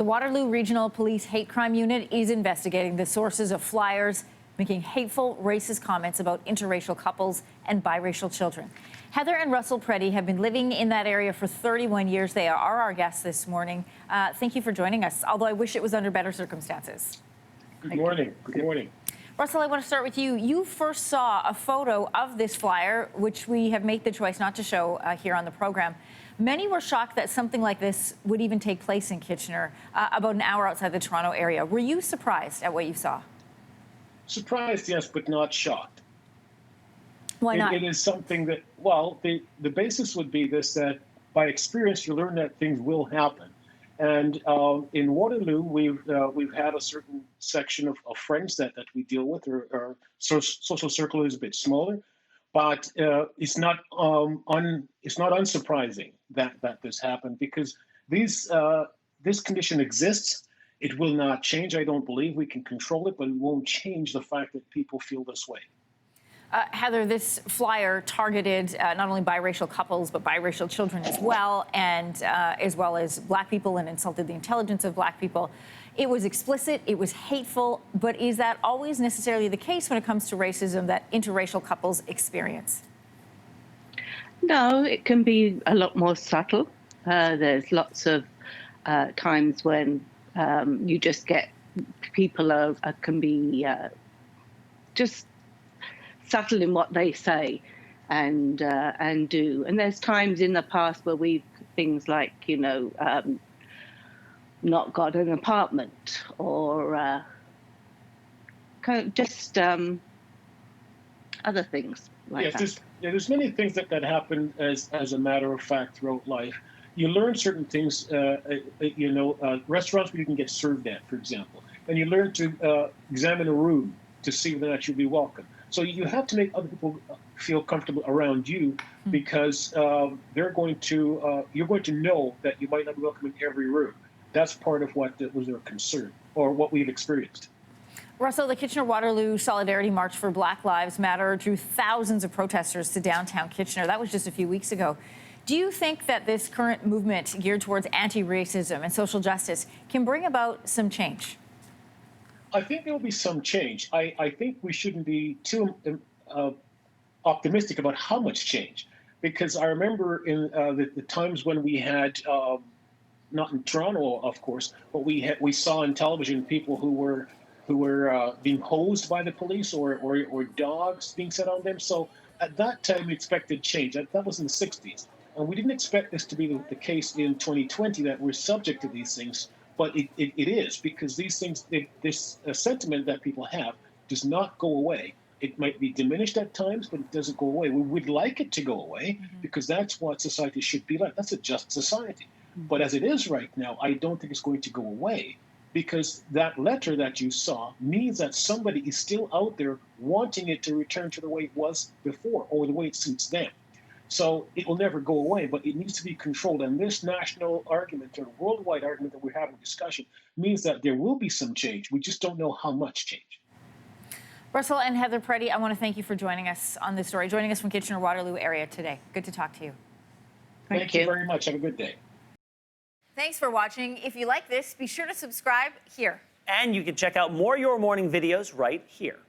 The Waterloo Regional Police Hate Crime Unit is investigating the sources of flyers making hateful, racist comments about interracial couples and biracial children. Heather and Russell Preddie have been living in that area for 31 years. They are our guests this morning. Thank you for joining us, although I wish it was under better circumstances. Good morning. Good morning. Russell, I want to start with you. You first saw a photo of this flyer, which we have made the choice not to show here on the program. Many were shocked that something like this would even take place in Kitchener, about an hour outside the Toronto area. Were you surprised at what you saw? Surprised, yes, but not shocked. Why not? It is something that, well, the basis would be this, that by experience you learn that things will happen. And in Waterloo, we've had a certain section of friends that we deal with. Our social circle is a bit smaller, but it's not unsurprising that this happened, because this condition exists. It will not change. I don't believe we can control it, but it won't change the fact that people feel this way. Heather, this flyer targeted not only biracial couples, but biracial children as well, and as well as black people, and insulted the intelligence of black people. It was explicit, it was hateful, but is that always necessarily the case when it comes to racism that interracial couples experience? No, it can be a lot more subtle. There's lots of times when you just get people can be just subtle in what they say and do. And there's times in the past where we've things like, you know, not got an apartment, or kind of just other things like that. There's many things that happen as a matter of fact throughout life. You learn certain things, restaurants where you can get served at, for example, and you learn to examine a room to see whether that you'll be welcome. So you have to make other people feel comfortable around you, because you're going to know that you might not be welcome in every room. That's part of what was their concern, or what we've experienced. Russell, the Kitchener-Waterloo Solidarity March for Black Lives Matter drew thousands of protesters to downtown Kitchener. That was just a few weeks ago. Do you think that this current movement geared towards anti-racism and social justice can bring about some change? I think there will be some change. I think we shouldn't be too optimistic about how much change, because I remember in the times when we had, not in Toronto, of course, but we saw on television people who were being hosed by the police, or dogs being set on them. So at that time, we expected change. That was in the 60s. And we didn't expect this to be the case in 2020, that we're subject to these things. But it is, because these things, this sentiment that people have does not go away. It might be diminished at times, but it doesn't go away. We would like it to go away, because that's what society should be like. That's a just society. But as it is right now, I don't think it's going to go away, because that letter that you saw means that somebody is still out there wanting it to return to the way it was before, or the way it suits them. So it will never go away, but it needs to be controlled. And this national argument, or worldwide argument that we're having discussion, means that there will be some change. We just don't know how much change. Russell and Heather Preddie, I want to thank you for joining us on this story, joining us from Kitchener-Waterloo area today. Good to talk to you. Thank you very much. Have a good day. Thanks for watching. If you like this, be sure to subscribe here. And you can check out more Your Morning videos right here.